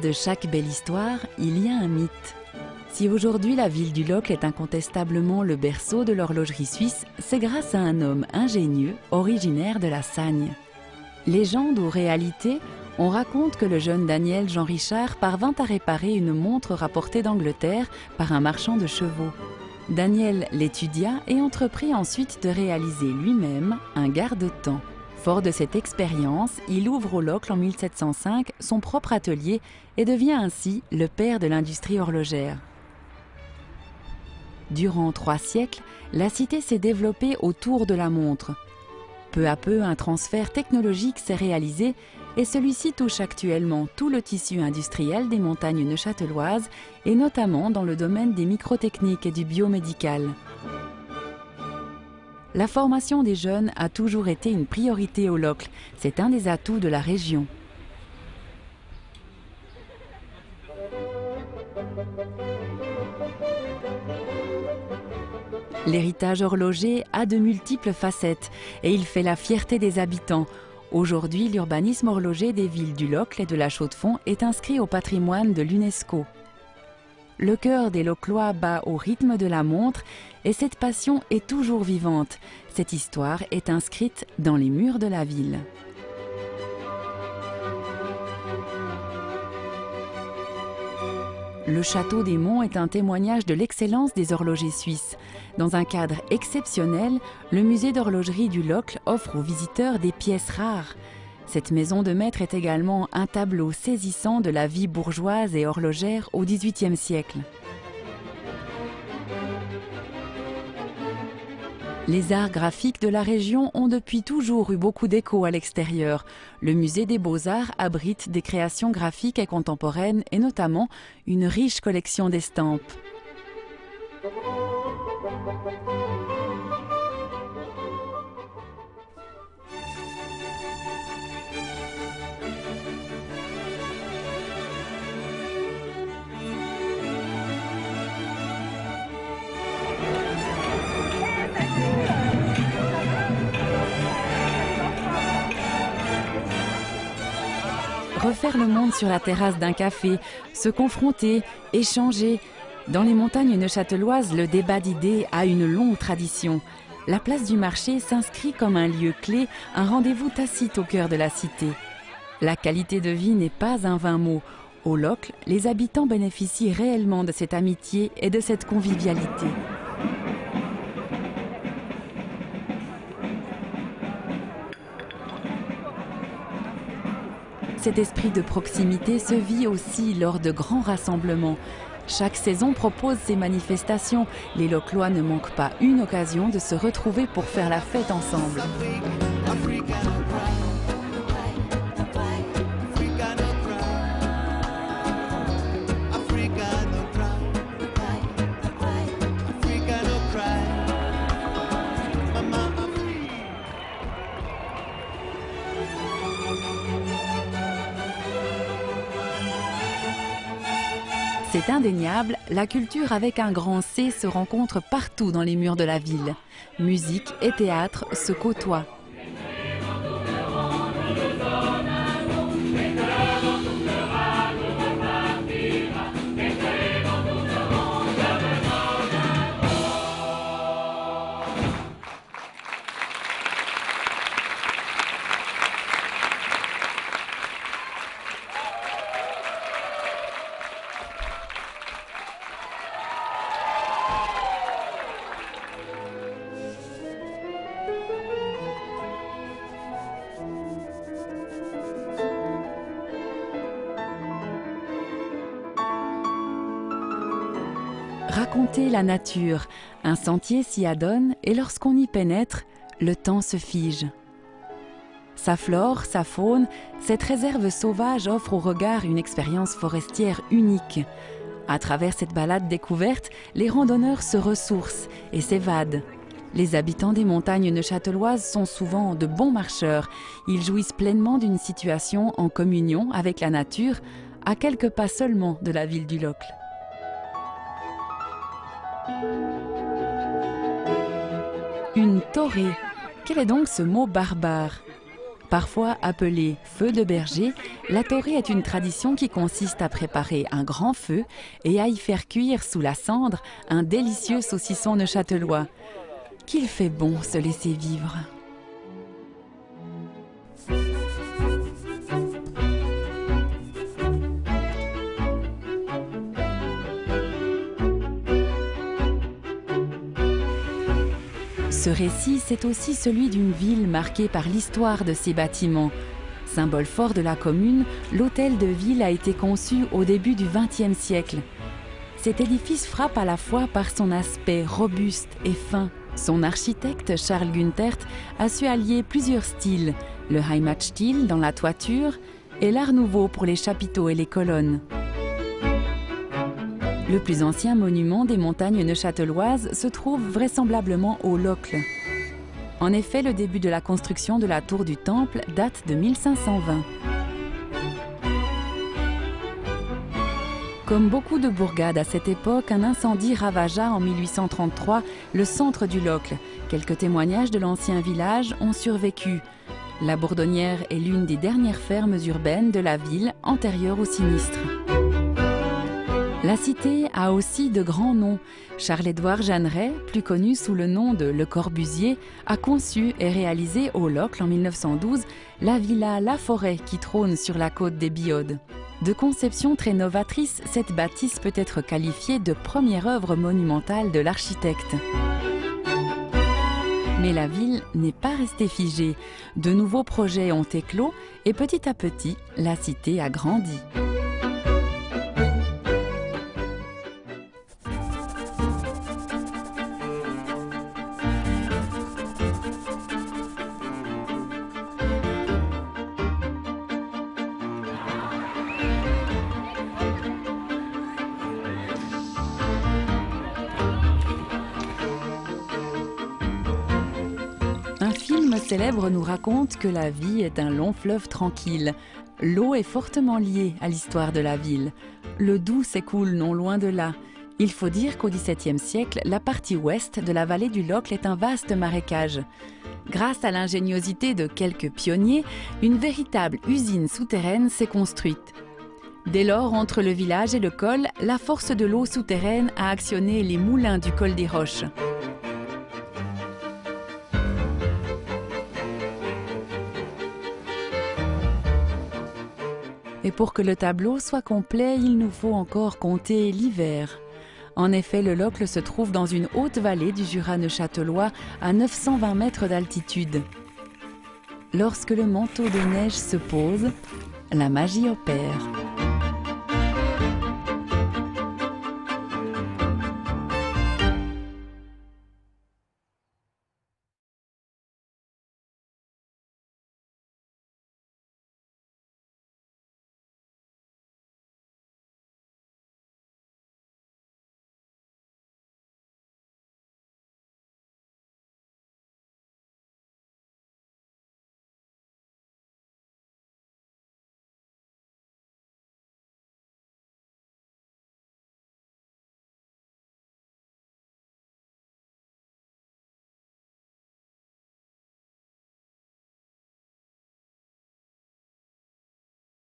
base de chaque belle histoire, il y a un mythe. Si aujourd'hui la ville du Locle est incontestablement le berceau de l'horlogerie suisse, c'est grâce à un homme ingénieux, originaire de la Sagne. Légende ou réalité, on raconte que le jeune Daniel Jean Richard parvint à réparer une montre rapportée d'Angleterre par un marchand de chevaux. Daniel l'étudia et entreprit ensuite de réaliser lui-même un garde-temps. Fort de cette expérience, il ouvre au Locle en 1705 son propre atelier et devient ainsi le père de l'industrie horlogère. Durant 3 siècles, la cité s'est développée autour de la montre. Peu à peu, un transfert technologique s'est réalisé et celui-ci touche actuellement tout le tissu industriel des montagnes neuchâteloises et notamment dans le domaine des microtechniques et du biomédical. La formation des jeunes a toujours été une priorité au Locle, c'est un des atouts de la région. L'héritage horloger a de multiples facettes et il fait la fierté des habitants. Aujourd'hui, l'urbanisme horloger des villes du Locle et de la Chaux-de-Fonds est inscrit au patrimoine de l'UNESCO. Le cœur des Loclois bat au rythme de la montre et cette passion est toujours vivante. Cette histoire est inscrite dans les murs de la ville. Le château des Monts est un témoignage de l'excellence des horlogers suisses. Dans un cadre exceptionnel, le musée d'horlogerie du Locle offre aux visiteurs des pièces rares. Cette maison de maître est également un tableau saisissant de la vie bourgeoise et horlogère au XVIIIe siècle. Les arts graphiques de la région ont depuis toujours eu beaucoup d'écho à l'extérieur. Le musée des Beaux-Arts abrite des créations graphiques et contemporaines et notamment une riche collection d'estampes. Refaire le monde sur la terrasse d'un café, se confronter, échanger. Dans les montagnes neuchâteloises, le débat d'idées a une longue tradition. La place du marché s'inscrit comme un lieu clé, un rendez-vous tacite au cœur de la cité. La qualité de vie n'est pas un vain mot. Au Locle, les habitants bénéficient réellement de cette amitié et de cette convivialité. Cet esprit de proximité se vit aussi lors de grands rassemblements. Chaque saison propose ses manifestations. Les Loclois ne manquent pas une occasion de se retrouver pour faire la fête ensemble. C'est indéniable, la culture avec un grand C se rencontre partout dans les murs de la ville. Musique et théâtre se côtoient. Raconter la nature, un sentier s'y adonne et lorsqu'on y pénètre, le temps se fige. Sa flore, sa faune, cette réserve sauvage offre au regard une expérience forestière unique. À travers cette balade découverte, les randonneurs se ressourcent et s'évadent. Les habitants des montagnes neuchâteloises sont souvent de bons marcheurs. Ils jouissent pleinement d'une situation en communion avec la nature, à quelques pas seulement de la ville du Locle. Une taurée. Quel est donc ce mot barbare? Parfois appelée feu de berger, la torée est une tradition qui consiste à préparer un grand feu et à y faire cuire sous la cendre un délicieux saucisson neuchâtelois. Qu'il fait bon se laisser vivre! Ce récit, c'est aussi celui d'une ville marquée par l'histoire de ses bâtiments. Symbole fort de la commune, l'hôtel de ville a été conçu au début du XXe siècle. Cet édifice frappe à la fois par son aspect robuste et fin. Son architecte, Charles Günthert, a su allier plusieurs styles, le Heimatstil dans la toiture et l'Art nouveau pour les chapiteaux et les colonnes. Le plus ancien monument des montagnes neuchâteloises se trouve vraisemblablement au Locle. En effet, le début de la construction de la tour du Temple date de 1520. Comme beaucoup de bourgades à cette époque, un incendie ravagea en 1833 le centre du Locle. Quelques témoignages de l'ancien village ont survécu. La Bourdonnière est l'une des dernières fermes urbaines de la ville antérieure au sinistre. La cité a aussi de grands noms. Charles-Édouard Jeanneret, plus connu sous le nom de Le Corbusier, a conçu et réalisé au Locle en 1912 la villa La Forêt qui trône sur la côte des Biaudes. De conception très novatrice, cette bâtisse peut être qualifiée de première œuvre monumentale de l'architecte. Mais la ville n'est pas restée figée. De nouveaux projets ont éclos et petit à petit, la cité a grandi. Un film célèbre nous raconte que la vie est un long fleuve tranquille. L'eau est fortement liée à l'histoire de la ville. Le Doubs s'écoule non loin de là. Il faut dire qu'au XVIIe siècle, la partie ouest de la vallée du Locle est un vaste marécage. Grâce à l'ingéniosité de quelques pionniers, une véritable usine souterraine s'est construite. Dès lors, entre le village et le col, la force de l'eau souterraine a actionné les moulins du col des Roches. Et pour que le tableau soit complet, il nous faut encore compter l'hiver. En effet, le Locle se trouve dans une haute vallée du Jura neuchâtelois à 920 mètres d'altitude. Lorsque le manteau de neige se pose, la magie opère.